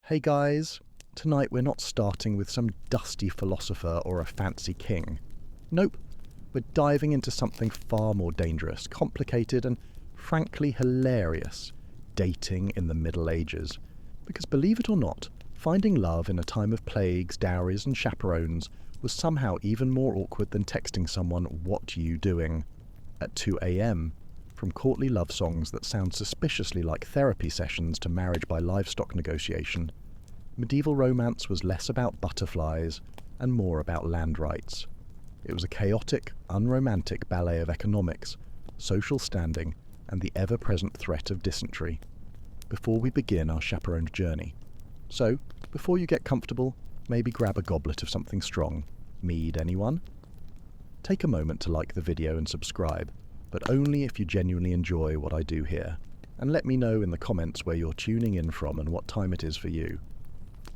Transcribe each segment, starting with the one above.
Hey guys, tonight we're not starting with some dusty philosopher or a fancy king. Nope, we're diving into something far more dangerous, complicated and frankly hilarious: dating in the Middle Ages. Because believe it or not, finding love in a time of plagues, dowries and chaperones was somehow even more awkward than texting someone "what you doing" at 2 a.m. From courtly love songs that sound suspiciously like therapy sessions to marriage by livestock negotiation, medieval romance was less about butterflies and more about land rights. It was a chaotic, unromantic ballet of economics, social standing, and the ever-present threat of dysentery. Before we begin our chaperoned journey. So, before you get comfortable, maybe grab a goblet of something strong. Mead, anyone? Take a moment to like the video and subscribe, but only if you genuinely enjoy what I do here. And let me know in the comments where you're tuning in from and what time it is for you.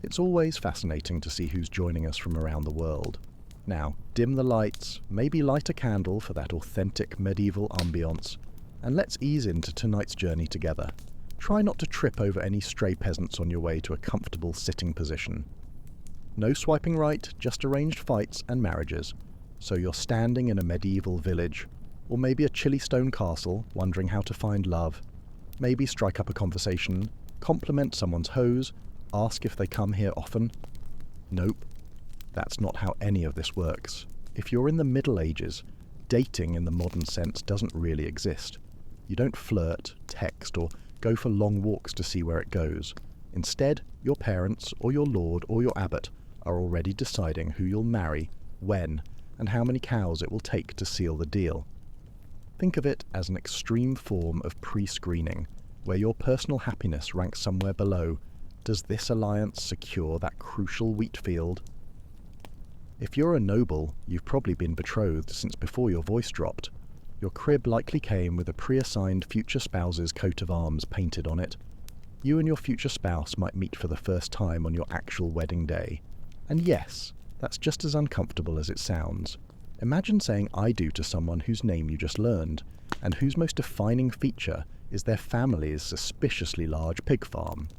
It's always fascinating to see who's joining us from around the world. Now, dim the lights, maybe light a candle for that authentic medieval ambience, and let's ease into tonight's journey together. Try not to trip over any stray peasants on your way to a comfortable sitting position. No swiping right, just arranged fights and marriages. So you're standing in a medieval village, or maybe a chilly stone castle, wondering how to find love. Maybe strike up a conversation, compliment someone's hose, ask if they come here often. Nope, that's not how any of this works. If you're in the Middle Ages, dating in the modern sense doesn't really exist. You don't flirt, text, or go for long walks to see where it goes. Instead, your parents, or your lord, or your abbot are already deciding who you'll marry, when, and how many cows it will take to seal the deal. Think of it as an extreme form of pre-screening, where your personal happiness ranks somewhere below. Does this alliance secure that crucial wheat field? If you're a noble, you've probably been betrothed since before your voice dropped. Your crib likely came with a pre-assigned future spouse's coat of arms painted on it. You and your future spouse might meet for the first time on your actual wedding day. And yes, that's just as uncomfortable as it sounds. Imagine saying "I do" to someone whose name you just learned, and whose most defining feature is their family's suspiciously large pig farm.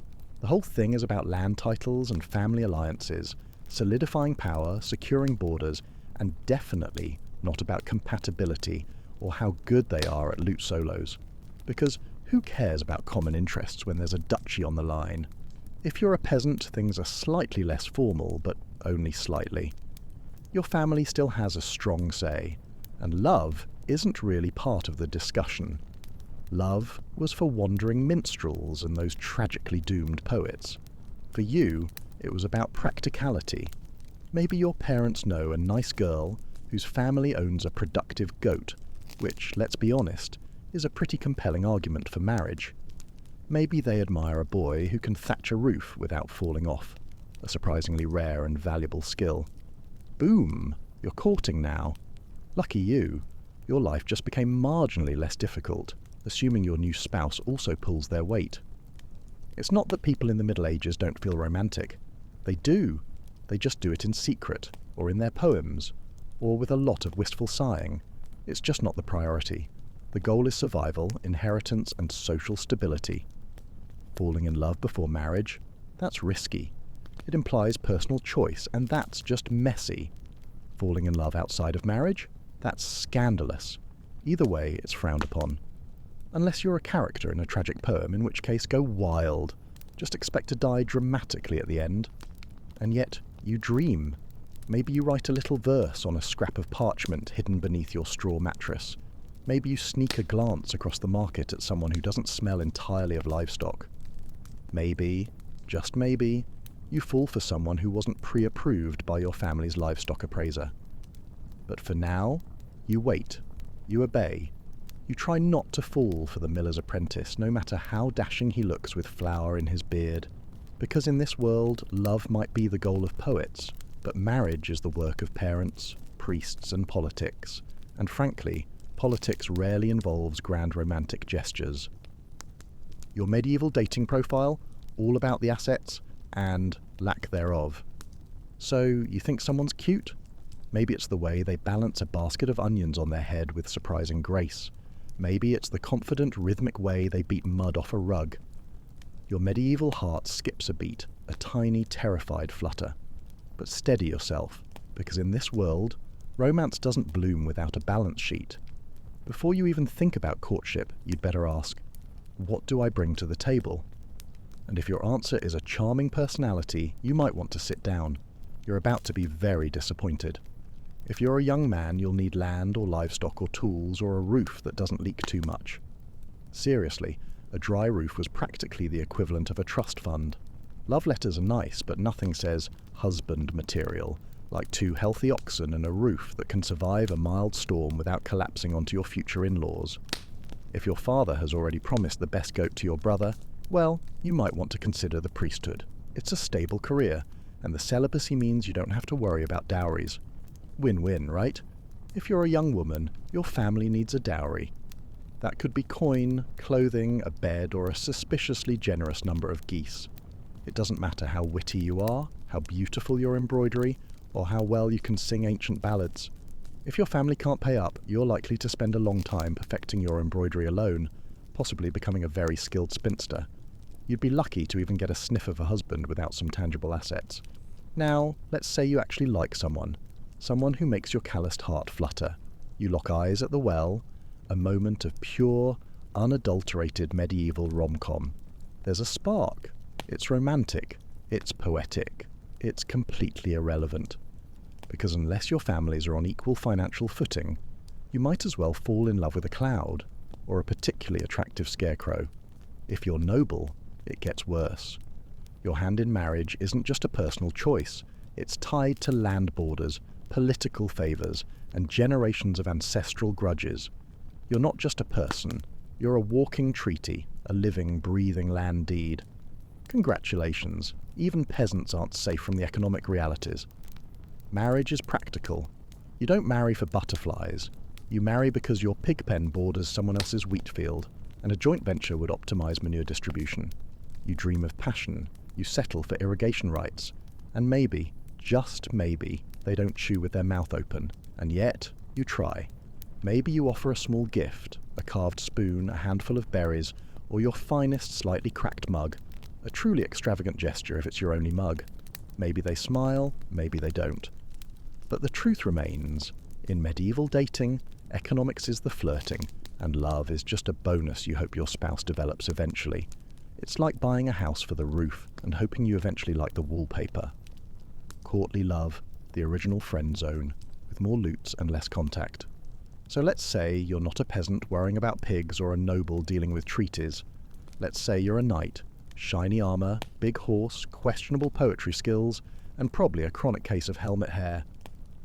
The whole thing is about land titles and family alliances, solidifying power, securing borders, and definitely not about compatibility or how good they are at lute solos. Because who cares about common interests when there's a duchy on the line? If you're a peasant, things are slightly less formal, but only slightly. Your family still has a strong say, and love isn't really part of the discussion. Love was for wandering minstrels and those tragically doomed poets. For you, it was about practicality. Maybe your parents know a nice girl whose family owns a productive goat, which, let's be honest, is a pretty compelling argument for marriage. Maybe they admire a boy who can thatch a roof without falling off, a surprisingly rare and valuable skill. Boom! You're courting now. Lucky you, your life just became marginally less difficult, assuming your new spouse also pulls their weight. It's not that people in the Middle Ages don't feel romantic. They do. They just do it in secret, or in their poems, or with a lot of wistful sighing. It's just not the priority. The goal is survival, inheritance, and social stability. Falling in love before marriage? That's risky. It implies personal choice, and that's just messy. Falling in love outside of marriage? That's scandalous. Either way, it's frowned upon. Unless you're a character in a tragic poem, in which case go wild. Just expect to die dramatically at the end. And yet, you dream. Maybe you write a little verse on a scrap of parchment hidden beneath your straw mattress. Maybe you sneak a glance across the market at someone who doesn't smell entirely of livestock. Maybe, just maybe, you fall for someone who wasn't pre-approved by your family's livestock appraiser. But for now, you wait, you obey. You try not to fall for the miller's apprentice, no matter how dashing he looks with flour in his beard. Because in this world, love might be the goal of poets, but marriage is the work of parents, priests, and politics. And frankly, politics rarely involves grand romantic gestures. Your medieval dating profile, all about the assets, and lack thereof. So, you think someone's cute? Maybe it's the way they balance a basket of onions on their head with surprising grace. Maybe it's the confident, rhythmic way they beat mud off a rug. Your medieval heart skips a beat a tiny, terrified flutter. But steady yourself, because in this world, romance doesn't bloom without a balance sheet. Before you even think about courtship, you'd better ask, what do I bring to the table? And if your answer is a charming personality, you might want to sit down. You're about to be very disappointed. If you're a young man, you'll need land or livestock or tools or a roof that doesn't leak too much. Seriously, a dry roof was practically the equivalent of a trust fund. Love letters are nice, but nothing says husband material, like 2 healthy oxen and a roof that can survive a mild storm without collapsing onto your future in-laws. If your father has already promised the best goat to your brother, well, you might want to consider the priesthood. It's a stable career, and the celibacy means you don't have to worry about dowries. Win-win, right? If you're a young woman, your family needs a dowry. That could be coin, clothing, a bed, or a suspiciously generous number of geese. It doesn't matter how witty you are, how beautiful your embroidery, or how well you can sing ancient ballads. If your family can't pay up, you're likely to spend a long time perfecting your embroidery alone, possibly becoming a very skilled spinster. You'd be lucky to even get a sniff of a husband without some tangible assets. Now, let's say you actually like someone who makes your calloused heart flutter. You lock eyes at the well, a moment of pure, unadulterated medieval rom-com. There's a spark. It's romantic. It's poetic. It's completely irrelevant. Because unless your families are on equal financial footing, you might as well fall in love with a cloud, or a particularly attractive scarecrow. If you're noble, it gets worse. Your hand in marriage isn't just a personal choice. It's tied to land borders, political favours, and generations of ancestral grudges. You're not just a person. You're a walking treaty, a living, breathing land deed. Congratulations. Even peasants aren't safe from the economic realities. Marriage is practical. You don't marry for butterflies. You marry because your pig pen borders someone else's wheat field, and a joint venture would optimize manure distribution. You dream of passion. You settle for irrigation rights. And maybe, just maybe, they don't chew with their mouth open. And yet, you try. Maybe you offer a small gift, a carved spoon, a handful of berries, or your finest slightly cracked mug. A truly extravagant gesture if it's your only mug. Maybe they smile, maybe they don't. But the truth remains, in medieval dating, economics is the flirting, and love is just a bonus you hope your spouse develops eventually. It's like buying a house for the roof and hoping you eventually like the wallpaper. Courtly love, the original friend zone, with more loots and less contact. So let's say you're not a peasant worrying about pigs or a noble dealing with treaties. Let's say you're a knight, shiny armour, big horse, questionable poetry skills, and probably a chronic case of helmet hair.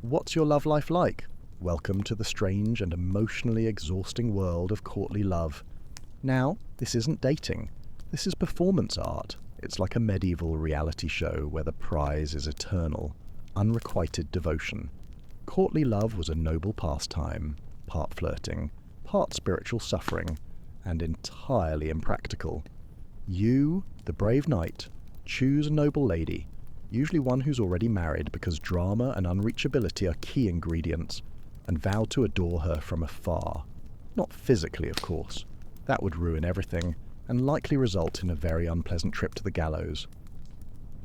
What's your love life like? Welcome to the strange and emotionally exhausting world of courtly love. Now, this isn't dating. This is performance art. It's like a medieval reality show where the prize is eternal, unrequited devotion. Courtly love was a noble pastime, part flirting, part spiritual suffering, and entirely impractical. You, the brave knight, choose a noble lady, usually one who's already married because drama and unreachability are key ingredients, and vow to adore her from afar. Not physically, of course. That would ruin everything, and likely result in a very unpleasant trip to the gallows.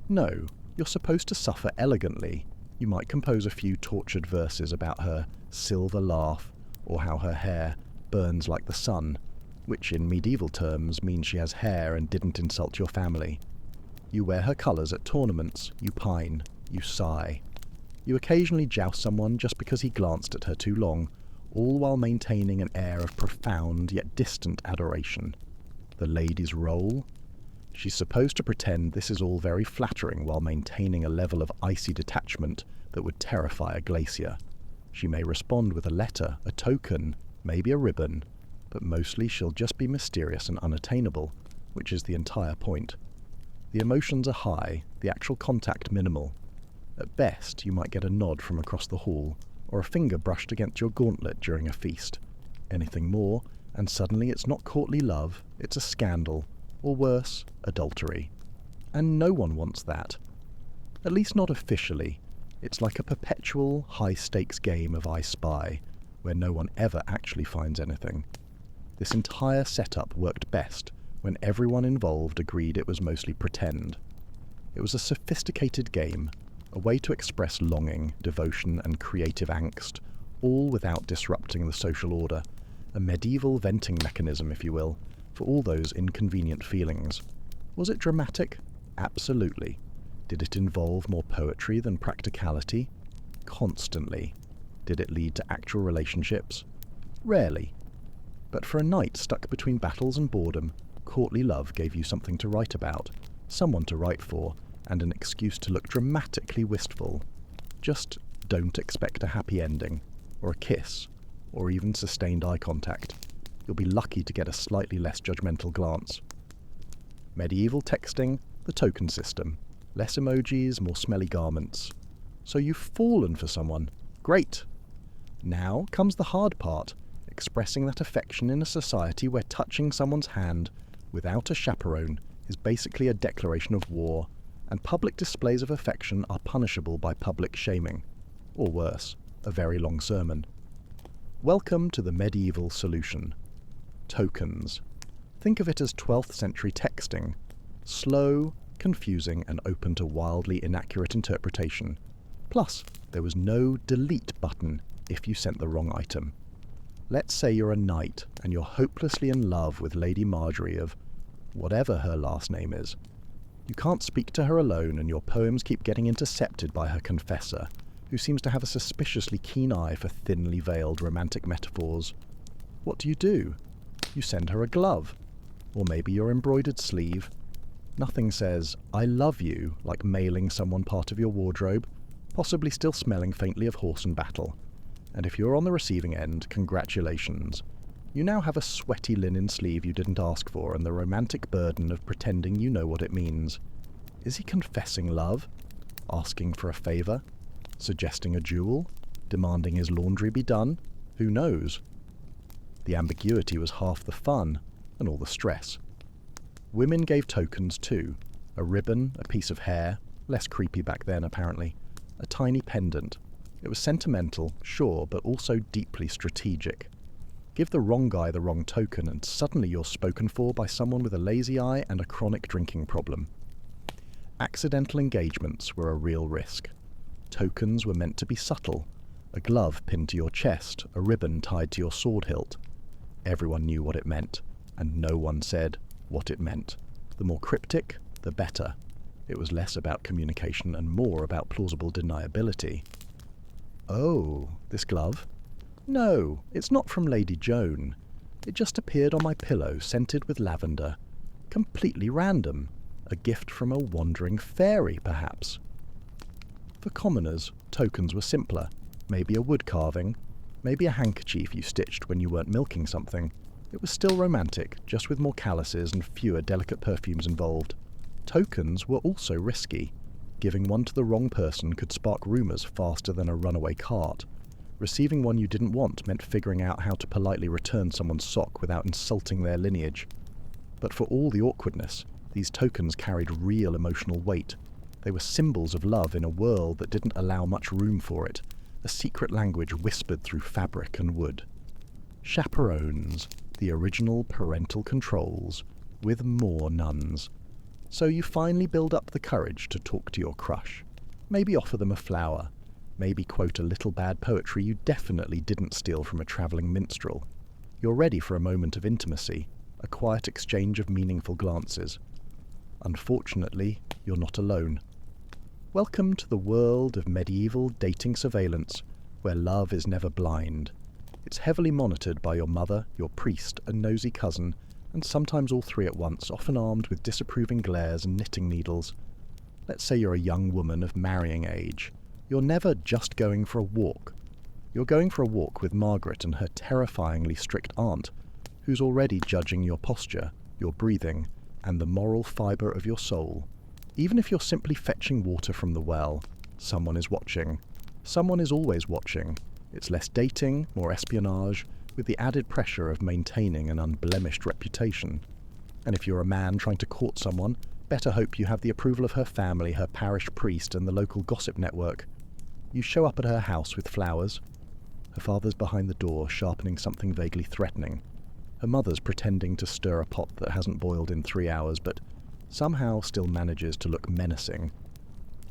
No, you're supposed to suffer elegantly. You might compose a few tortured verses about her silver laugh, or how her hair burns like the sun, which in medieval terms means she has hair and didn't insult your family. You wear her colours at tournaments, you pine, you sigh. You occasionally joust someone just because he glanced at her too long, all while maintaining an air of profound yet distant adoration. The lady's role? She's supposed to pretend this is all very flattering while maintaining a level of icy detachment that would terrify a glacier. She may respond with a letter, a token, maybe a ribbon, but mostly she'll just be mysterious and unattainable, which is the entire point. The emotions are high, the actual contact minimal. At best, you might get a nod from across the hall, or a finger brushed against your gauntlet during a feast. Anything more, and suddenly it's not courtly love, it's a scandal, or worse, adultery. And no one wants that. At least not officially. It's like a perpetual, high-stakes game of I Spy, where no one ever actually finds anything. This entire setup worked best when everyone involved agreed it was mostly pretend. It was a sophisticated game, a way to express longing, devotion, and creative angst, all without disrupting the social order, a medieval venting mechanism, if you will, for all those inconvenient feelings. Was it dramatic? Absolutely. Did it involve more poetry than practicality? Constantly. Did it lead to actual relationships? Rarely. But for a night stuck between battles and boredom, courtly love gave you something to write about, someone to write for, and an excuse to look dramatically wistful. Just don't expect a happy ending, or a kiss, or even sustained eye contact. You'll be lucky to get a slightly less judgmental glance. Medieval texting, the token system. Less emojis, more smelly garments. So you've fallen for someone. Great! Now comes the hard part, expressing that affection in a society where touching someone's hand without a chaperone is basically a declaration of war, and public displays of affection are punishable by public shaming. Or worse, a very long sermon. Welcome to the medieval solution. Tokens. Think of it as 12th century texting. Slow, confusing, and open to wildly inaccurate interpretation. Plus, there was no delete button if you sent the wrong item. Let's say you're a knight and you're hopelessly in love with Lady Marjorie of whatever her last name is. You can't speak to her alone, and your poems keep getting intercepted by her confessor, who seems to have a suspiciously keen eye for thinly veiled romantic metaphors. What do? You send her a glove, or maybe your embroidered sleeve. Nothing says, "I love you," like mailing someone part of your wardrobe, possibly still smelling faintly of horse and battle. And if you're on the receiving end, congratulations. You now have a sweaty linen sleeve you didn't ask for, and the romantic burden of pretending you know what it means. Is he confessing love? Asking for a favour? Suggesting a duel? Demanding his laundry be done? Who knows? The ambiguity was half the fun, and all the stress. Women gave tokens too. A ribbon, a piece of hair, less creepy back then apparently, a tiny pendant. It was sentimental, sure, but also deeply strategic. Give the wrong guy the wrong token and suddenly you're spoken for by someone with a lazy eye and a chronic drinking problem. Accidental engagements were a real risk. Tokens were meant to be subtle. A glove pinned to your chest, a ribbon tied to your sword hilt. Everyone knew what it meant, and no one said what it meant. The more cryptic, the better. It was less about communication and more about plausible deniability. Oh, this glove? No, it's not from Lady Joan. It just appeared on my pillow, scented with lavender. Completely random. A gift from a wandering fairy, perhaps. For commoners, tokens were simpler. Maybe a wood carving, maybe a handkerchief you stitched when you weren't milking something. It was still romantic, just with more calluses and fewer delicate perfumes involved. Tokens were also risky. Giving one to the wrong person could spark rumours faster than a runaway cart. Receiving one you didn't want meant figuring out how to politely return someone's sock without insulting their lineage. But for all the awkwardness, these tokens carried real emotional weight. They were symbols of love in a world that didn't allow much room for it, a secret language whispered through fabric and wood. Chaperones, the original parental controls, with more nuns. So you finally build up the courage to talk to your crush. Maybe offer them a flower. Maybe quote a little bad poetry you definitely didn't steal from a travelling minstrel. You're ready for a moment of intimacy, a quiet exchange of meaningful glances. Unfortunately, you're not alone. Welcome to the world of medieval dating surveillance, where love is never blind. It's heavily monitored by your mother, your priest, a nosy cousin, and sometimes all three at once, often armed with disapproving glares and knitting needles. Let's say you're a young woman of marrying age. You're never just going for a walk. You're going for a walk with Margaret and her terrifyingly strict aunt, who's already judging your posture, your breathing, and the moral fibre of your soul. Even if you're simply fetching water from the well, someone is watching. Someone is always watching. It's less dating, more espionage, with the added pressure of maintaining an unblemished reputation. And if you're a man trying to court someone, better hope you have the approval of her family, her parish priest, and the local gossip network. You show up at her house with flowers. Her father's behind the door, sharpening something vaguely threatening. Her mother's pretending to stir a pot that hasn't boiled in 3 hours, but somehow still manages to look menacing,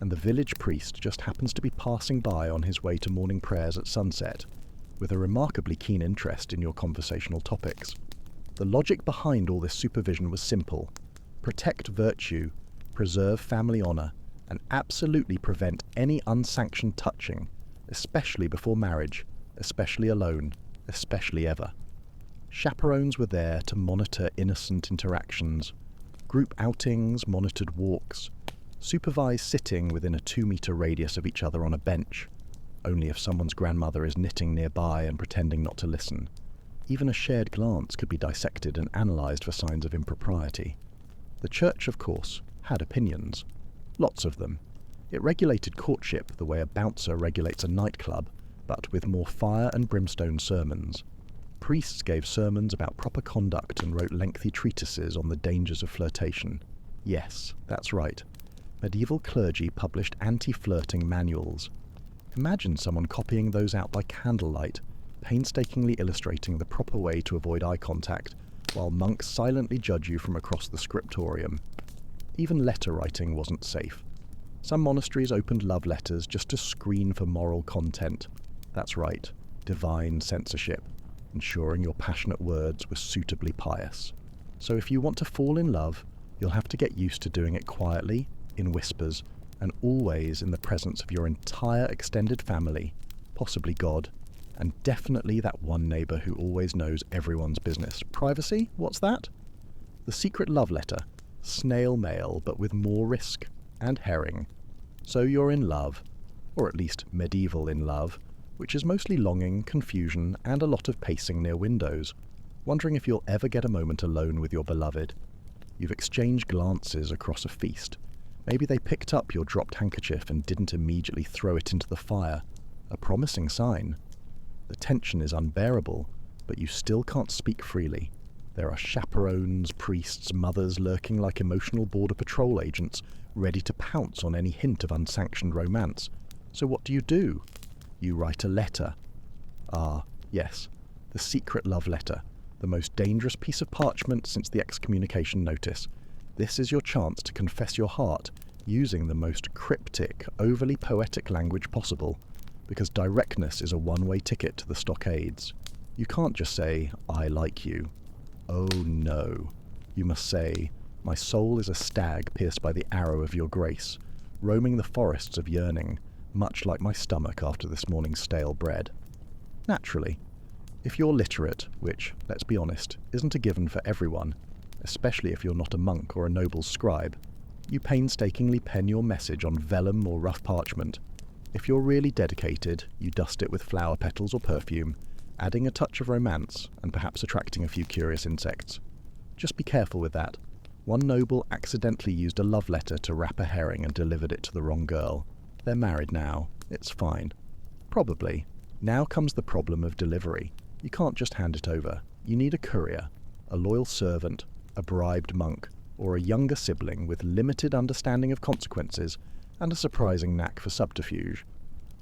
and the village priest just happens to be passing by on his way to morning prayers at sunset, with a remarkably keen interest in your conversational topics. The logic behind all this supervision was simple: protect virtue, preserve family honour, and absolutely prevent any unsanctioned touching, especially before marriage, especially alone, especially ever. Chaperones were there to monitor innocent interactions, group outings, monitored walks, supervise sitting within a 2-metre radius of each other on a bench, only if someone's grandmother is knitting nearby and pretending not to listen. Even a shared glance could be dissected and analysed for signs of impropriety. The church, of course, had opinions. Lots of them. It regulated courtship the way a bouncer regulates a nightclub, but with more fire and brimstone sermons. Priests gave sermons about proper conduct and wrote lengthy treatises on the dangers of flirtation. Yes, that's right. Medieval clergy published anti-flirting manuals. Imagine someone copying those out by candlelight, painstakingly illustrating the proper way to avoid eye contact, while monks silently judge you from across the scriptorium. Even letter writing wasn't safe. Some monasteries opened love letters just to screen for moral content. That's right, divine censorship, ensuring your passionate words were suitably pious. So if you want to fall in love, you'll have to get used to doing it quietly, in whispers, and always in the presence of your entire extended family, possibly God, and definitely that one neighbour who always knows everyone's business. Privacy? What's that? The secret love letter. Snail mail, but with more risk and herring. So you're in love, or at least medieval in love, which is mostly longing, confusion, and a lot of pacing near windows, wondering if you'll ever get a moment alone with your beloved. You've exchanged glances across a feast. Maybe they picked up your dropped handkerchief and didn't immediately throw it into the fire. A promising sign. The tension is unbearable, but you still can't speak freely. There are chaperones, priests, mothers lurking like emotional border patrol agents, ready to pounce on any hint of unsanctioned romance. So what do? You write a letter. Ah, yes, the secret love letter, the most dangerous piece of parchment since the excommunication notice. This is your chance to confess your heart, using the most cryptic, overly poetic language possible, because directness is a one-way ticket to the stockades. You can't just say, "I like you." Oh no. You must say, "My soul is a stag pierced by the arrow of your grace, roaming the forests of yearning, much like my stomach after this morning's stale bread." Naturally, if you're literate, which, let's be honest, isn't a given for everyone, especially if you're not a monk or a noble's scribe, you painstakingly pen your message on vellum or rough parchment. If you're really dedicated, you dust it with flower petals or perfume, adding a touch of romance and perhaps attracting a few curious insects. Just be careful with that. One noble accidentally used a love letter to wrap a herring and delivered it to the wrong girl. They're married now. It's fine. Probably. Now comes the problem of delivery. You can't just hand it over. You need a courier, a loyal servant, a bribed monk, or a younger sibling with limited understanding of consequences and a surprising knack for subterfuge.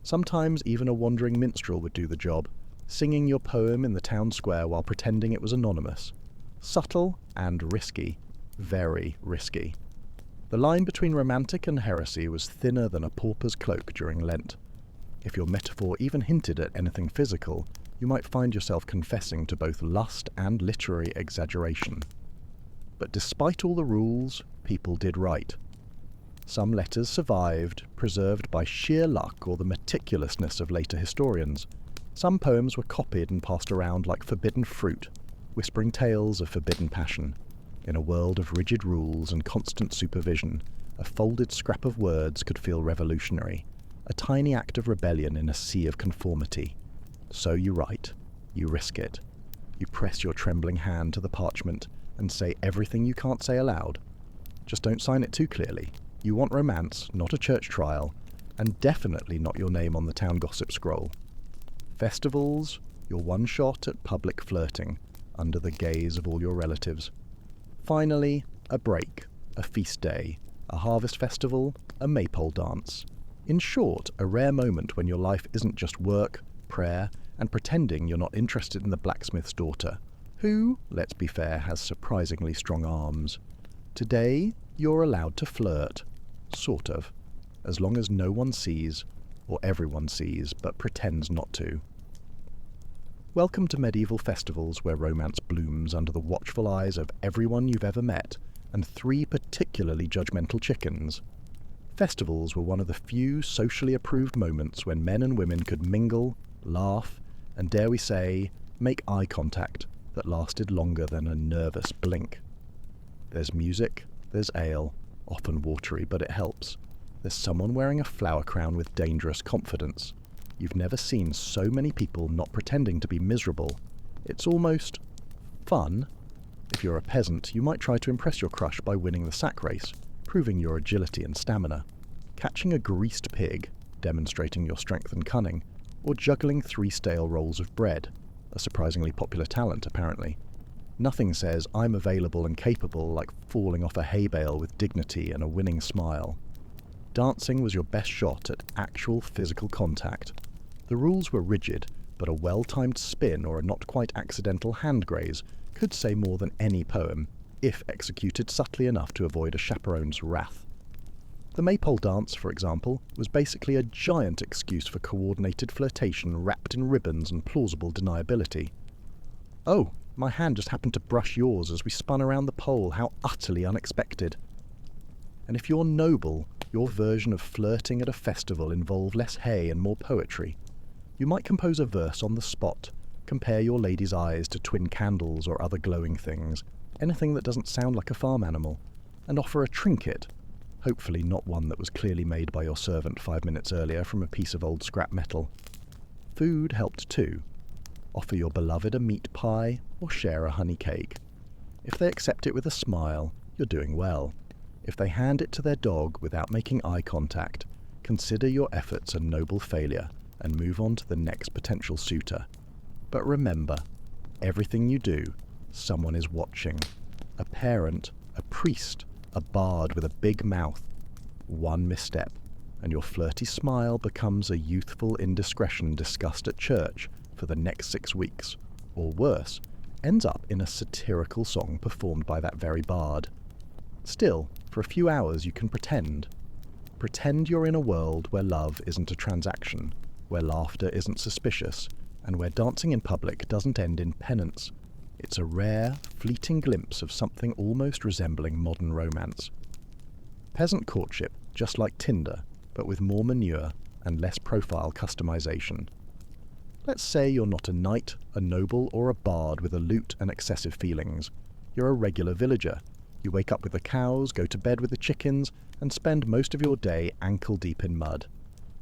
Sometimes even a wandering minstrel would do the job, singing your poem in the town square while pretending it was anonymous. Subtle and risky. Very risky. The line between romantic and heresy was thinner than a pauper's cloak during Lent. If your metaphor even hinted at anything physical, you might find yourself confessing to both lust and literary exaggeration. But despite all the rules, people did write. Some letters survived, preserved by sheer luck or the meticulousness of later historians. Some poems were copied and passed around like forbidden fruit, whispering tales of forbidden passion. In a world of rigid rules and constant supervision, a folded scrap of words could feel revolutionary, a tiny act of rebellion in a sea of conformity. So you write. You risk it. You press your trembling hand to the parchment and say everything you can't say aloud. Just don't sign it too clearly. You want romance, not a church trial, and definitely not your name on the town gossip scroll. Festivals, your one shot at public flirting, under the gaze of all your relatives. Finally, a break, a feast day, a harvest festival, a maypole dance. In short, a rare moment when your life isn't just work, prayer, and pretending you're not interested in the blacksmith's daughter, who, let's be fair, has surprisingly strong arms. Today, You're allowed to flirt. Sort of. As long as no one sees, or everyone sees, but pretends not to. Welcome to medieval festivals where romance blooms under the watchful eyes of everyone you've ever met, and 3 particularly judgmental chickens. Festivals were one of the few socially approved moments when men and women could mingle, laugh, and dare we say, make eye contact that lasted longer than a nervous blink. There's music, there's ale, often watery, but it helps. There's someone wearing a flower crown with dangerous confidence. You've never seen so many people not pretending to be miserable. It's almost fun. If you're a peasant, you might try to impress your crush by winning the sack race, proving your agility and stamina, catching a greased pig, demonstrating your strength and cunning, or juggling 3 stale rolls of bread, a surprisingly popular talent apparently. Nothing says I'm available and capable like falling off a hay bale with dignity and a winning smile. Dancing was your best shot at actual physical contact. The rules were rigid, but a well-timed spin or a not-quite accidental hand graze could say more than any poem, if executed subtly enough to avoid a chaperone's wrath. The maypole dance, for example, was basically a giant excuse for coordinated flirtation wrapped in ribbons and plausible deniability. Oh, my hand just happened to brush yours as we spun around the pole, how utterly unexpected. And if you're noble, your version of flirting at a festival involved less hay and more poetry. You might compose a verse on the spot, compare your lady's eyes to twin candles or other glowing things, anything that doesn't sound like a farm animal, and offer a trinket, hopefully not one that was clearly made by your servant 5 minutes earlier from a piece of old scrap metal. Food helped too. Offer your beloved a meat pie or share a honey cake. If they accept it with a smile, you're doing well. If they hand it to their dog without making eye contact, consider your efforts a noble failure and move on to the next potential suitor. But remember, everything you do, someone is watching. A parent, a priest, a bard with a big mouth. One misstep, and your flirty smile becomes a youthful indiscretion discussed at church for the next 6 weeks, or worse, ends up in a satirical song performed by that very bard. Still, for a few hours you can pretend. Pretend you're in a world where love isn't a transaction, where laughter isn't suspicious, and where dancing in public doesn't end in penance. It's a rare, fleeting glimpse of something almost resembling modern romance. Peasant courtship, just like Tinder, but with more manure and less profile customization. Let's say you're not a knight, a noble, or a bard with a lute and excessive feelings. You're a regular villager. You wake up with the cows, go to bed with the chickens, and spend most of your day ankle-deep in mud.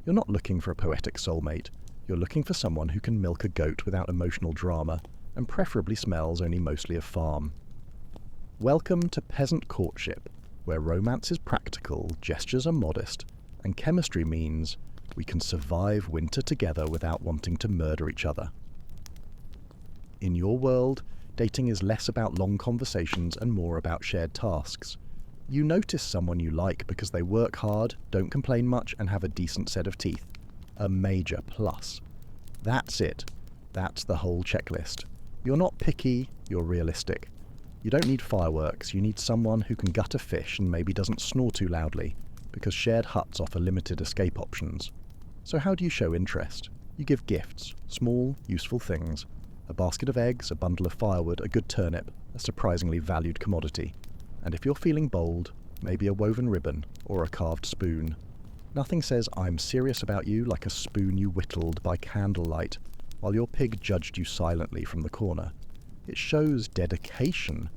You're not looking for a poetic soulmate. You're looking for someone who can milk a goat without emotional drama, and preferably smells only mostly of farm. Welcome to peasant courtship, where romance is practical, gestures are modest, and chemistry means we can survive winter together without wanting to murder each other. In your world, dating is less about long conversations and more about shared tasks. You notice someone you like because they work hard, don't complain much, and have a decent set of teeth. A major plus. That's it. That's the whole checklist. You're not picky, you're realistic. You don't need fireworks, you need someone who can gut a fish and maybe doesn't snore too loudly, because shared huts offer limited escape options. So how do you show interest? You give gifts, small, useful things. A basket of eggs, a bundle of firewood, a good turnip, a surprisingly valued commodity. And if you're feeling bold, maybe a woven ribbon or a carved spoon. Nothing says I'm serious about you like a spoon you whittled by candlelight while your pig judged you silently from the corner. It shows dedication.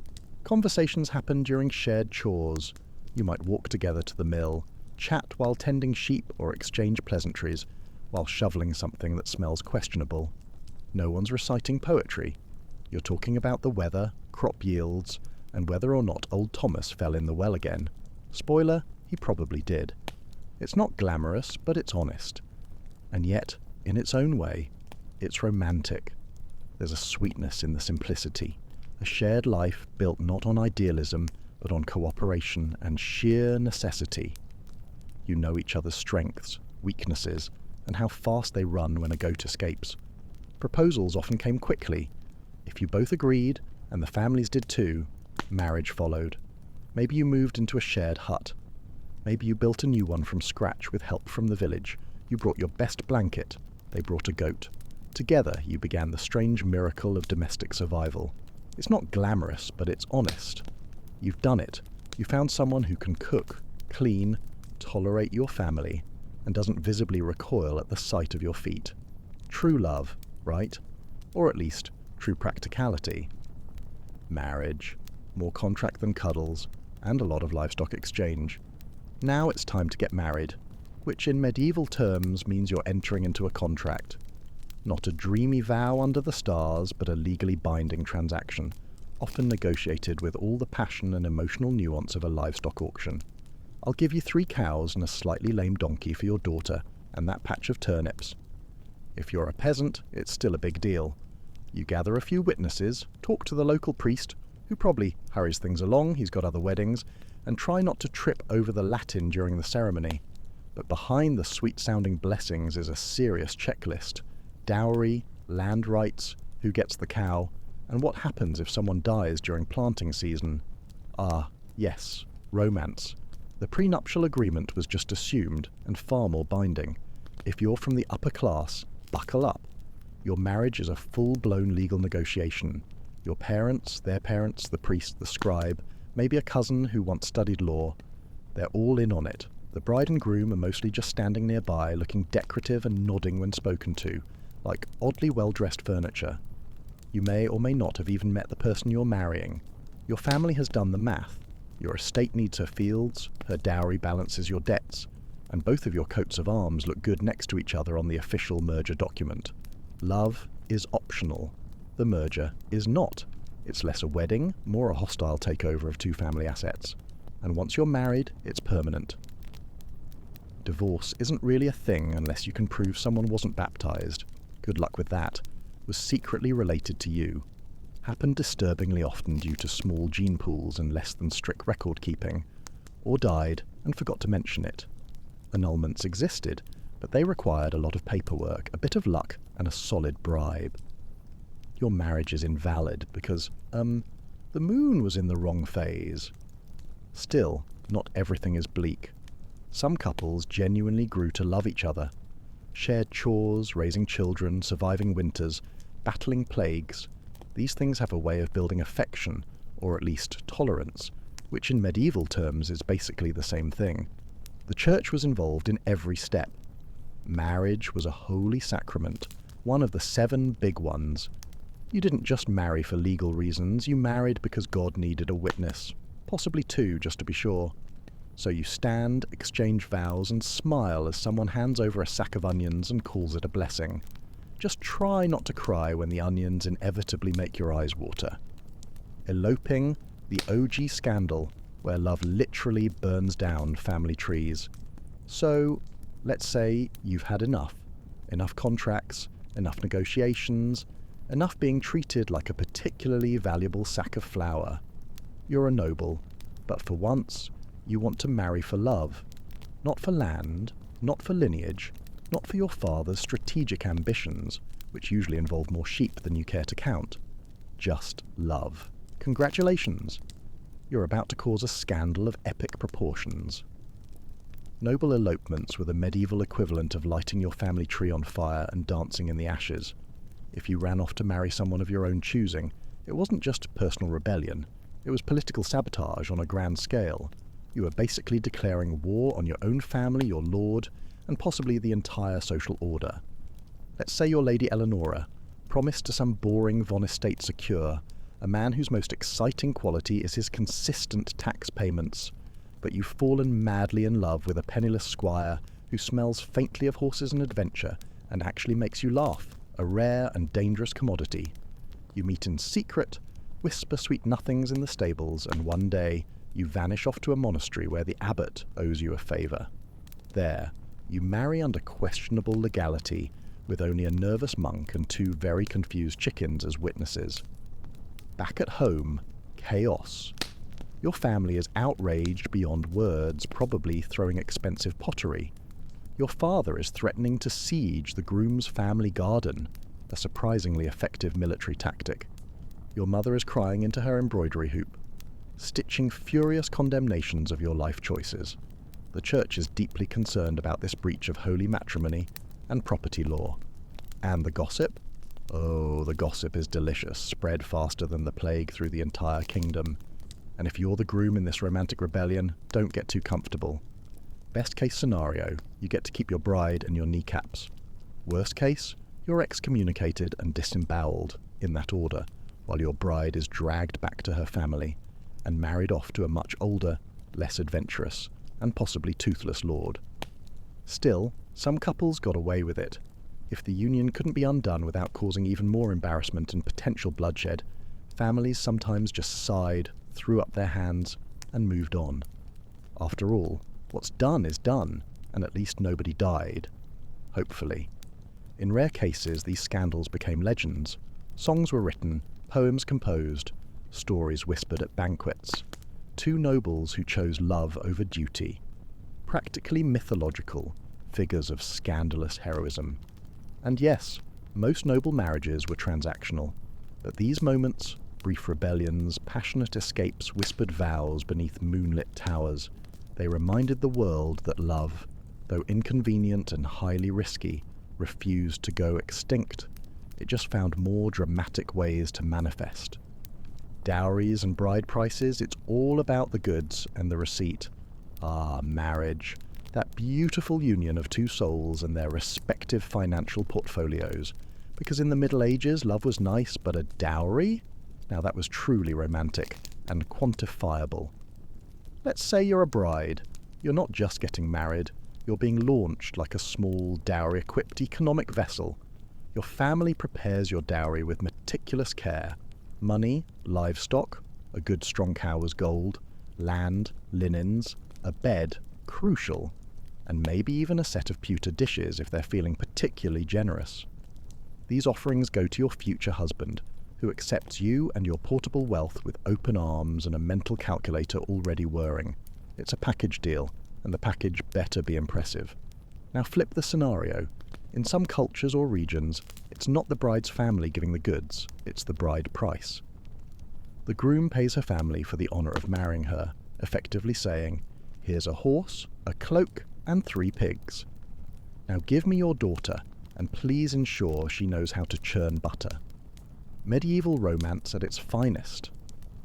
Conversations happen during shared chores. You might walk together to the mill, chat while tending sheep or exchange pleasantries while shoveling something that smells questionable. No one's reciting poetry. You're talking about the weather, crop yields, and whether or not old Thomas fell in the well again. Spoiler, he probably did. It's not glamorous, but it's honest. And yet, in its own way, it's romantic. There's a sweetness in the simplicity, a shared life built not on idealism, but on cooperation and sheer necessity. You know each other's strengths, weaknesses, and how fast they run when a goat escapes. Proposals often came quickly. If you both agreed, and the families did too, marriage followed. Maybe you moved into a shared hut. Maybe you built a new one from scratch with help from the village. You brought your best blanket. They brought a goat. Together, you began the strange miracle of domestic survival. It's not glamorous, but it's honest. You've done it. You found someone who can cook, clean, tolerate your family, and doesn't visibly recoil at the sight of your feet. True love, right? Or at least, true practicality. Marriage, more contract than cuddles, and a lot of livestock exchange. Now it's time to get married, which in medieval terms means you're entering into a contract. Not a dreamy vow under the stars, but a legally binding transaction, often negotiated with all the passion and emotional nuance of a livestock auction. I'll give you 3 cows and a slightly lame donkey for your daughter, and that patch of turnips. If you're a peasant, it's still a big deal. You gather a few witnesses, talk to the local priest, who probably hurries things along, he's got other weddings, and try not to trip over the Latin during the ceremony. But behind the sweet-sounding blessings is a serious checklist. Dowry, land rights, who gets the cow, and what happens if someone dies during planting season. Ah, yes, romance. The prenuptial agreement was just assumed and far more binding. If you're from the upper class, buckle up. Your marriage is a full-blown legal negotiation. Your parents, their parents, the priest, the scribe, maybe a cousin who once studied law, they're all in on it. The bride and groom are mostly just standing nearby, looking decorative and nodding when spoken to, like oddly well-dressed furniture. You may or may not have even met the person you're marrying. Your family has done the math. Your estate needs her fields, her dowry balances your debts, and both of your coats of arms look good next to each other on the official merger document. Love is optional. The merger is not. It's less a wedding, more a hostile takeover of 2 family assets. And once you're married, it's permanent. Divorce isn't really a thing unless you can prove someone wasn't baptized. Good luck with that. Was secretly related to you. Happened disturbingly often due to small gene pools and less than strict record keeping. Or died and forgot to mention it. Annulments existed, but they required a lot of paperwork, a bit of luck, and a solid bribe. Your marriage is invalid because, the moon was in the wrong phase. Still, not everything is bleak. Some couples genuinely grew to love each other. Shared chores, raising children, surviving winters, battling plagues. These things have a way of building affection, or at least tolerance, which in medieval terms is basically the same thing. The church was involved in every step. Marriage was a holy sacrament, one of the 7 big ones. You didn't just marry for legal reasons, you married because God needed a witness. Possibly 2, just to be sure. So you stand, exchange vows, and smile as someone hands over a sack of onions and calls it a blessing. Just try not to cry when the onions inevitably make your eyes water. Eloping, the OG scandal, where love literally burns down family trees. So, let's say you've had enough. Enough contracts, enough negotiations, enough being treated like a particularly valuable sack of flour. You're a noble, but for once, you want to marry for love. Not for land, not for lineage, not for your father's strategic ambitions, which usually involve more sheep than you care to count. Just love. Congratulations! You're about to cause a scandal of epic proportions. Noble elopements were the medieval equivalent of lighting your family tree on fire and dancing in the ashes. If you ran off to marry someone of your own choosing, it wasn't just personal rebellion, it was political sabotage on a grand scale. You were basically declaring war on your own family, your lord, and possibly the entire social order. Let's say you're Lady Eleonora, promised to some boring von estate secure, a man whose most exciting quality is his consistent tax payments, but you've fallen madly in love with a penniless squire who smells faintly of horses and adventure and actually makes you laugh, a rare and dangerous commodity. You meet in secret, whisper sweet nothings in the stables, and one day you vanish off to a monastery where the abbot owes you a favour. There, you marry under questionable legality, with only a nervous monk and 2 very confused chickens as witnesses. Back at home, chaos. Your family is outraged beyond words, probably throwing expensive pottery. Your father is threatening to siege the groom's family garden, a surprisingly effective military tactic. Your mother is crying into her embroidery hoop. stitching furious condemnations of your life choices. The Church is deeply concerned about this breach of holy matrimony and property law. And the gossip? Oh, the gossip is delicious, spread faster than the plague through the entire kingdom. And if you're the groom in this romantic rebellion, don't get too comfortable. Best case scenario, you get to keep your bride and your kneecaps. Worst case, you're excommunicated and disemboweled, in that order, while your bride is dragged back to her family and married off to a much older, less adventurous, and possibly toothless lord. Still, some couples got away with it. If the union couldn't be undone without causing even more embarrassment and potential bloodshed, families sometimes just sighed, threw up their hands, and moved on. After all, what's done is done, and at least nobody died. Hopefully. In rare cases, these scandals became legends. Songs were written, poems composed, stories whispered at banquets. Two nobles who chose love over duty. Practically mythological figures of scandalous heroism. And yes, most noble marriages were transactional, but these moments, brief rebellions, passionate escapes, whispered vows beneath moonlit towers, they reminded the world that love, though inconvenient and highly risky, refused to go extinct. It just found more dramatic ways to manifest. Dowries and bride prices, it's all about the goods and the receipt. Ah, marriage. That beautiful union of two souls and their respective financial portfolios. Because in the Middle Ages, love was nice, but a dowry? Now that was truly romantic and quantifiable. Let's say you're a bride. You're not just getting married. You're being launched like a small, dowry-equipped economic vessel. Your family prepares your dowry with meticulous care. Money, livestock, a good strong cow's gold, land, linens, a bed, crucial, and maybe even a set of pewter dishes if they're feeling particularly generous. These offerings go to your future husband, who accepts you and your portable wealth with open arms and a mental calculator already whirring. It's a package deal, and the package better be impressive. Now flip the scenario. In some cultures or regions, it's not the bride's family giving the goods, it's the bride price. The groom pays her family for the honour of marrying her, effectively saying, "Here's a horse, a cloak, and 3 pigs. Now give me your daughter, and please ensure she knows how to churn butter." Medieval romance at its finest.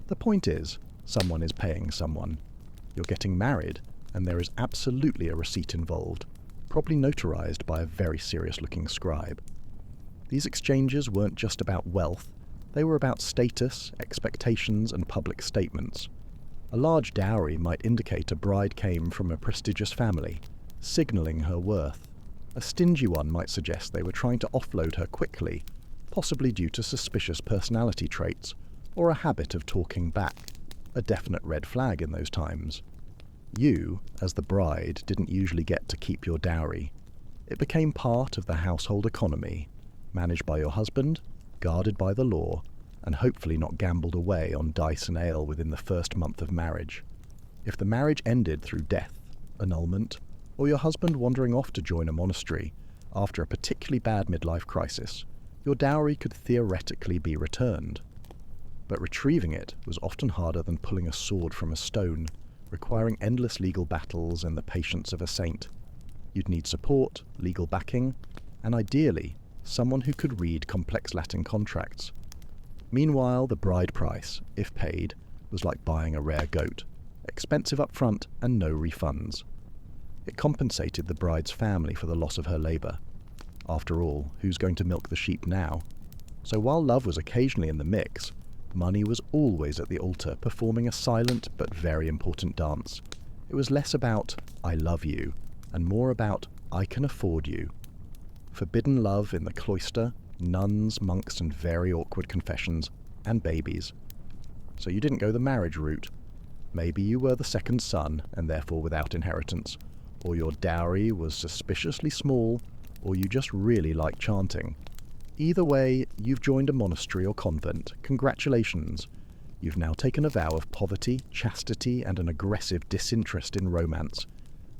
The point is, someone is paying someone. You're getting married, and there is absolutely a receipt involved, probably notarized by a very serious-looking scribe. These exchanges weren't just about wealth, they were about status, expectations, and public statements. A large dowry might indicate a bride came from a prestigious family, signalling her worth. A stingy one might suggest they were trying to offload her quickly, possibly due to suspicious personality traits, or a habit of talking back, a definite red flag in those times. You, as the bride, didn't usually get to keep your dowry. It became part of the household economy, managed by your husband, guarded by the law, and hopefully not gambled away on dice and ale within the first month of marriage. If the marriage ended through death, annulment, or your husband wandering off to join a monastery after a particularly bad midlife crisis, your dowry could theoretically be returned. But retrieving it was often harder than pulling a sword from a stone, requiring endless legal battles and the patience of a saint. You'd need support, legal backing, and ideally, someone who could read complex Latin contracts. Meanwhile, the bride price, if paid, was like buying a rare goat, expensive up front and no refunds. It compensated the bride's family for the loss of her labour. After all, who's going to milk the sheep now? So while love was occasionally in the mix, money was always at the altar, performing a silent but very important dance. It was less about, "I love you," and more about, "I can afford you." Forbidden love in the cloister, nuns, monks, and very awkward confessions, and babies. So you didn't go the marriage route. Maybe you were the second son, and therefore without inheritance, or your dowry was suspiciously small, or you just really like chanting. Either way, you've joined a monastery or convent. Congratulations. You've now taken a vow of poverty, chastity, and an aggressive disinterest in romance.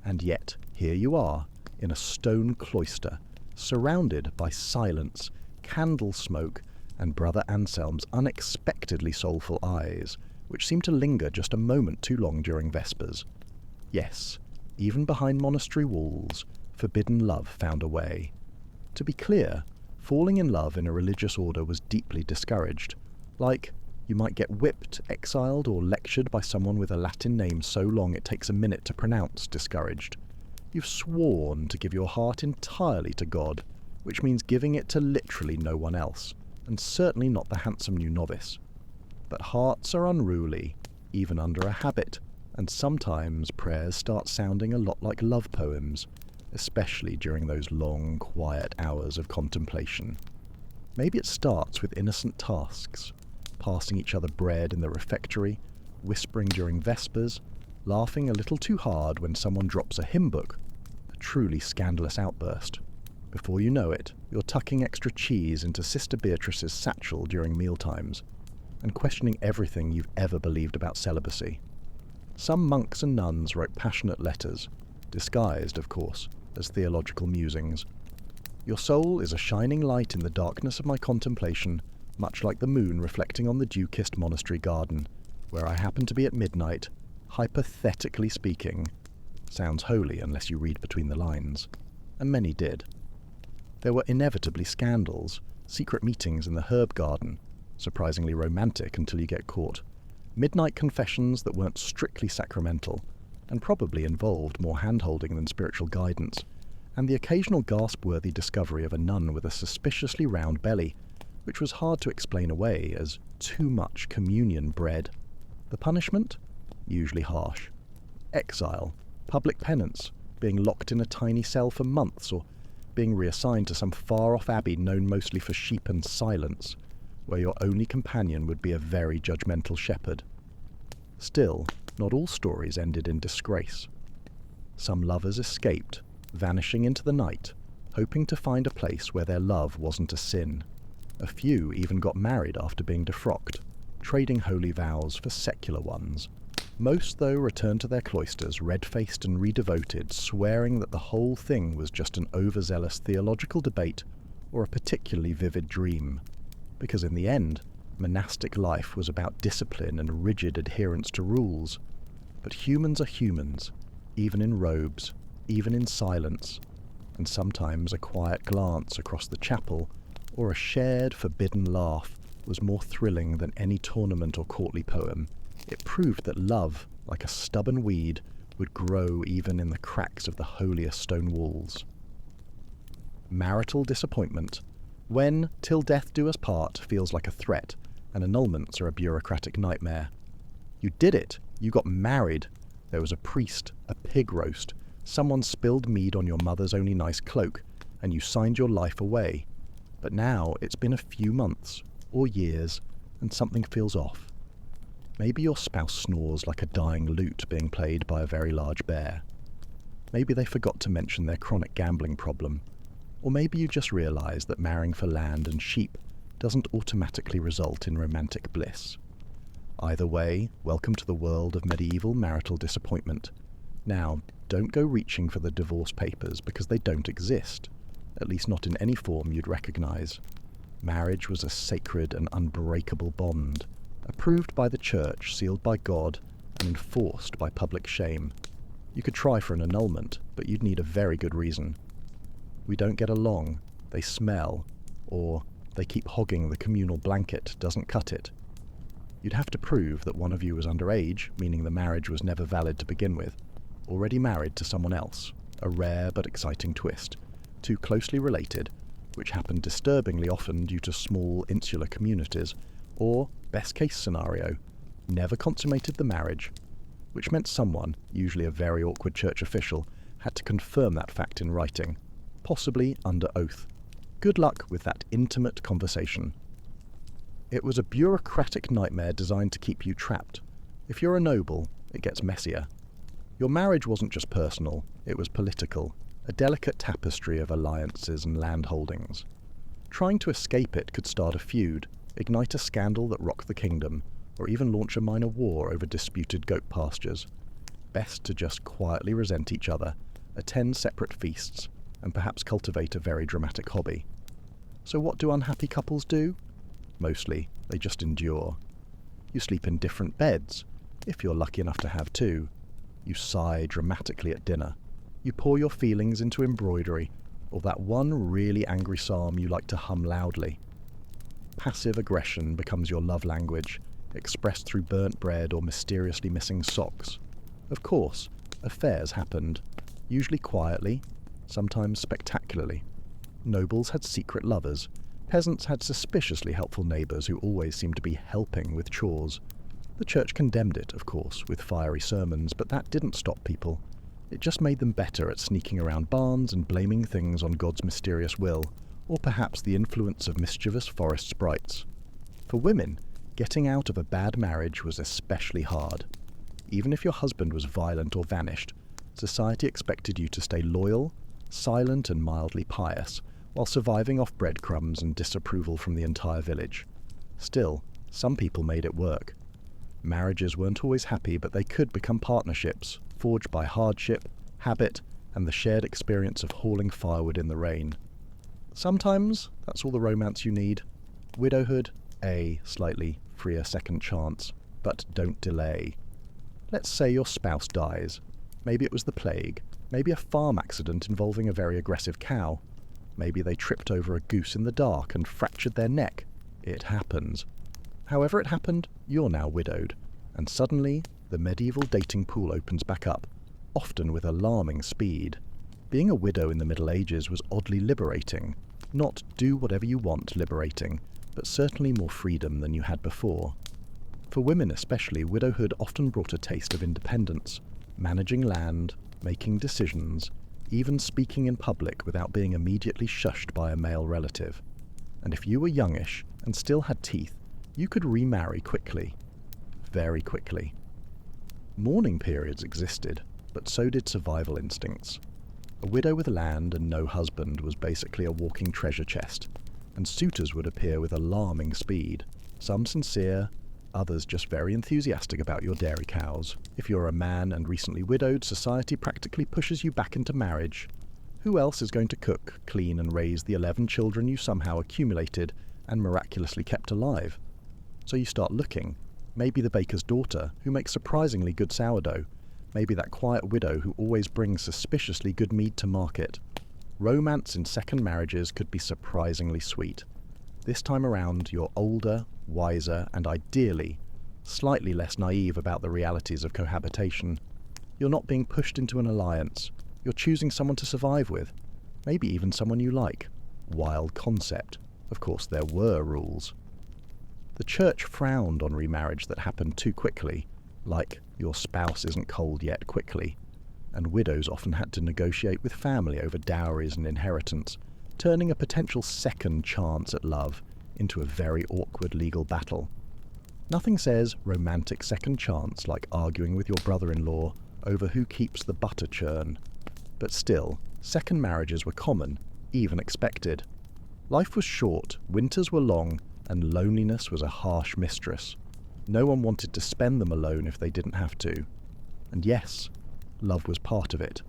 And yet, here you are, in a stone cloister, surrounded by silence, candle smoke, and Brother Anselm's unexpectedly soulful eyes, which seemed to linger just a moment too long during Vespers. Yes, even behind monastery walls, forbidden love found a way. To be clear, falling in love in a religious order was deeply discouraged. Like, you might get whipped, exiled, or lectured by someone with a Latin name so long it takes a minute to pronounce discouraged. You've sworn to give your heart entirely to God, which means giving it to literally no one else, and certainly not the handsome new novice. But hearts are unruly, even under a habit, and sometimes prayers start sounding a lot like love poems, especially during those long, quiet hours of contemplation. Maybe it starts with innocent tasks, passing each other bread in the refectory, whispering during Vespers, laughing a little too hard when someone drops a hymn book, a truly scandalous outburst. Before you know it, you're tucking extra cheese into Sister Beatrice's satchel during mealtimes, and questioning everything you've ever believed about celibacy. Some monks and nuns wrote passionate letters, disguised, of course, as theological musings. Your soul is a shining light in the darkness of my contemplation, much like the moon reflecting on the dew-kissed monastery garden, where I happen to be at midnight, hypothetically speaking. Sounds holy unless you read between the lines. And many did. There were inevitably scandals, secret meetings in the herb garden, surprisingly romantic until you get caught, midnight confessions that weren't strictly sacramental, and probably involved more hand-holding than spiritual guidance, and the occasional gasp-worthy discovery of a nun with a suspiciously round belly, which was hard to explain away as too much communion bread. The punishment? Usually harsh. Exile, public penance, being locked in a tiny cell for months, or being reassigned to some far-off abbey known mostly for sheep and silence, where your only companion would be a very judgmental shepherd. Still, not all stories ended in disgrace. Some lovers escaped, vanishing into the night, hoping to find a place where their love wasn't a sin. A few even got married after being defrocked, trading holy vows for secular ones. Most, though, returned to their cloisters, red-faced and redevoted, swearing that the whole thing was just an overzealous theological debate or a particularly vivid dream. Because in the end, monastic life was about discipline and rigid adherence to rules. But humans are humans, even in robes, even in silence, and sometimes a quiet glance across the chapel or a shared forbidden laugh was more thrilling than any tournament or courtly poem. It proved that love, like a stubborn weed, would grow even in the cracks of the holiest stone walls. Marital disappointment. When "till death do us part" feels like a threat, and annulments are a bureaucratic nightmare. You did it! You got married! There was a priest, a pig roast, someone spilled mead on your mother's only nice cloak, and you signed your life away. But now it's been a few months, or years, and something feels off. Maybe your spouse snores like a dying lute being played by a very large bear. Maybe they forgot to mention their chronic gambling problem. Or maybe you just realise that marrying for land and sheep doesn't automatically result in romantic bliss. Either way, welcome to the world of medieval marital disappointment. Now, don't go reaching for the divorce papers because they don't exist, at least not in any form you'd recognise. Marriage was a sacred and unbreakable bond, approved by the church, sealed by God, and enforced by public shame. You could try for an annulment, but you'd need a very good reason. We don't get along, they smell, or they keep hogging the communal blanket doesn't cut it. You'd have to prove that one of you was underage, meaning the marriage was never valid to begin with, already married to someone else, a rare but exciting twist, too closely related, which happened disturbingly often due to small insular communities, or, best case scenario, never consummated the marriage, which meant someone, usually a very awkward church official, had to confirm that fact in writing, possibly under oath. Good luck with that intimate conversation. It was a bureaucratic nightmare designed to keep you trapped. If you're a noble, it gets messier. Your marriage wasn't just personal, it was political, a delicate tapestry of alliances and land holdings. Trying to escape it could start a feud, ignite a scandal that rocked the kingdom, or even launch a minor war over disputed goat pastures. Best to just quietly resent each other, attend separate feasts, and perhaps cultivate a very dramatic hobby. So what do unhappy couples do? Mostly, they just endure. You sleep in different beds, if you're lucky enough to have two. You sigh dramatically at dinner. You pour your feelings into embroidery, or that one really angry psalm you like to hum loudly. Passive aggression becomes your love language, expressed through burnt bread or mysteriously missing socks. Of course, affairs happened, usually quietly, sometimes spectacularly. Nobles had secret lovers. Peasants had suspiciously helpful neighbours who always seemed to be helping with chores. The church condemned it, of course, with fiery sermons, but that didn't stop people. It just made them better at sneaking around barns and blaming things on God's mysterious will, or perhaps the influence of mischievous forest sprites. For women, getting out of a bad marriage was especially hard. Even if your husband was violent or vanished, society expected you to stay loyal, silent and mildly pious, while surviving off breadcrumbs and disapproval from the entire village. Still, some people made it work. Marriages weren't always happy, but they could become partnerships, forged by hardship, habit, and the shared experience of hauling firewood in the rain. Sometimes that's all the romance you need. Widowhood, a slightly freer second chance, but don't delay. Let's say your spouse dies. Maybe it was the plague, maybe a farm accident involving a very aggressive cow. Maybe they tripped over a goose in the dark and fractured their neck. It happens. However it happened, you're now widowed, and suddenly the medieval dating pool opens back up, often with alarming speed. Being a widow in the Middle Ages was oddly liberating. Not do whatever you want liberating, but certainly more freedom than you had before. For women especially, widowhood often brought a taste of independence, managing land, making decisions, even speaking in public without being immediately shushed by a male relative. And if you were youngish and still had teeth, you could remarry quickly. Very quickly. Mourning periods existed, but so did survival instincts. A widow with land and no husband was basically a walking treasure chest, and suitors would appear with alarming speed, some sincere, others just very enthusiastic about your dairy cows. If you're a man and recently widowed, society practically pushes you back into marriage. Who else is going to cook, clean and raise the 11 children you somehow accumulated and miraculously kept alive? So you start looking. Maybe the baker's daughter, who makes surprisingly good sourdough. Maybe that quiet widow who always brings suspiciously good mead to market. Romance in second marriages could be surprisingly sweet. This time around, you're older, wiser, and ideally, slightly less naive about the realities of cohabitation. You're not being pushed into an alliance. You're choosing someone to survive with. Maybe even someone you like. Wild concept. Of course, there were rules. The church frowned on remarriage that happened too quickly, like your spouse isn't cold yet quickly, and widows often had to negotiate with family over dowries and inheritance, turning a potential second chance at love into a very awkward legal battle. Nothing says romantic second chance like arguing with your brother-in-law over who keeps the butter churn. But still, second marriages were common, even expected. Life was short, winters were long, and loneliness was a harsh mistress. No one wanted to spend them alone if they didn't have to. And yes, love was part of it.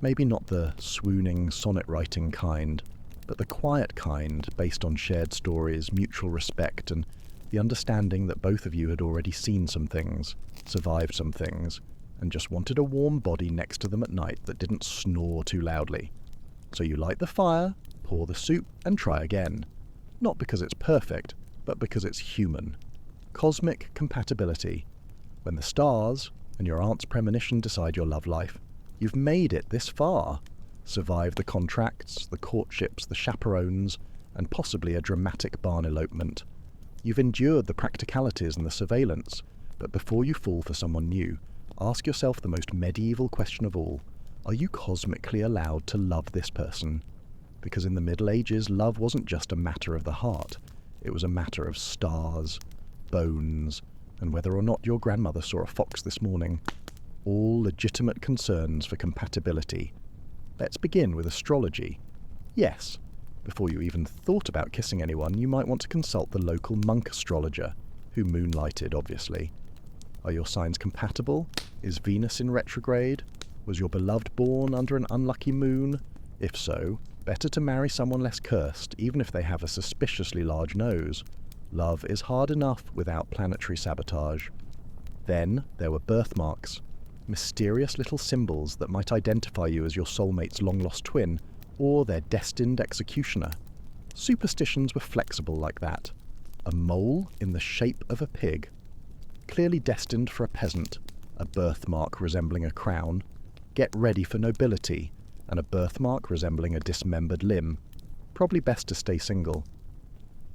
Maybe not the swooning, sonnet-writing kind, but the quiet kind based on shared stories, mutual respect, and the understanding that both of you had already seen some things, survived some things, and just wanted a warm body next to them at night that didn't snore too loudly. So you light the fire, pour the soup, and try again. Not because it's perfect, but because it's human. Cosmic compatibility. When the stars and your aunt's premonition decide your love life, you've made it this far. Survived the contracts, the courtships, the chaperones, and possibly a dramatic barn elopement. You've endured the practicalities and the surveillance, but before you fall for someone new, ask yourself the most medieval question of all. Are you cosmically allowed to love this person? Because in the Middle Ages, love wasn't just a matter of the heart. It was a matter of stars, bones, and whether or not your grandmother saw a fox this morning. All legitimate concerns for compatibility. Let's begin with astrology. Yes, before you even thought about kissing anyone, you might want to consult the local monk astrologer, who moonlighted, obviously. Are your signs compatible? Is Venus in retrograde? Was your beloved born under an unlucky moon? If so, better to marry someone less cursed, even if they have a suspiciously large nose. Love is hard enough without planetary sabotage. Then there were birthmarks, mysterious little symbols that might identify you as your soulmate's long-lost twin or their destined executioner. Superstitions were flexible like that. A mole in the shape of a pig, clearly destined for a peasant, a birthmark resembling a crown, get ready for nobility, and a birthmark resembling a dismembered limb. Probably best to stay single.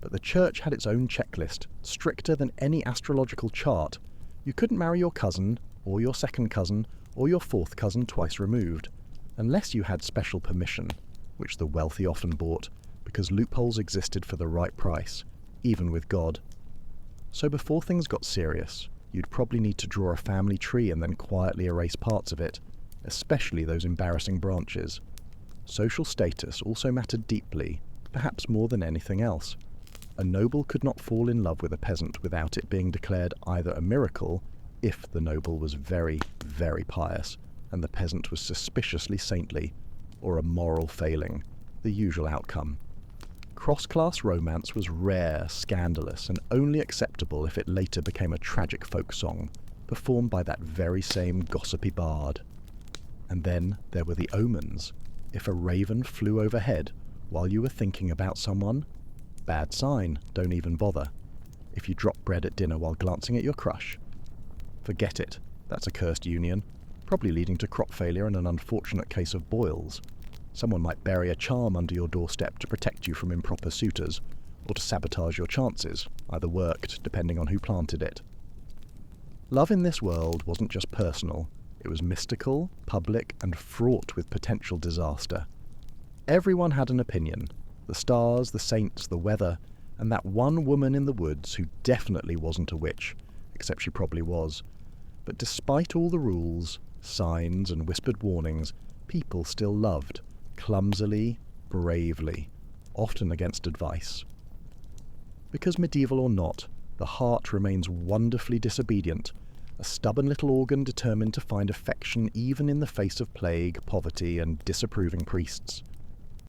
But the church had its own checklist, stricter than any astrological chart. You couldn't marry your cousin, or your second cousin, or your fourth cousin twice removed, unless you had special permission, which the wealthy often bought, because loopholes existed for the right price, even with God. So before things got serious, you'd probably need to draw a family tree and then quietly erase parts of it, especially those embarrassing branches. Social status also mattered deeply, perhaps more than anything else. A noble could not fall in love with a peasant without it being declared either a miracle, if the noble was very, very pious, and the peasant was suspiciously saintly, or a moral failing, the usual outcome. Cross-class romance was rare, scandalous, and only acceptable if it later became a tragic folk song, performed by that very same gossipy bard. And then there were the omens. If a raven flew overhead while you were thinking about someone, bad sign, don't even bother. If you drop bread at dinner while glancing at your crush, forget it, that's a cursed union, probably leading to crop failure and an unfortunate case of boils. Someone might bury a charm under your doorstep to protect you from improper suitors, or to sabotage your chances, either worked, depending on who planted it. Love in this world wasn't just personal, it was mystical, public, and fraught with potential disaster. Everyone had an opinion. The stars, the saints, the weather, and that one woman in the woods who definitely wasn't a witch, except she probably was. But despite all the rules, signs, and whispered warnings, people still loved, clumsily, bravely, often against advice. Because medieval or not, the heart remains wonderfully disobedient, a stubborn little organ determined to find affection even in the face of plague, poverty, and disapproving priests.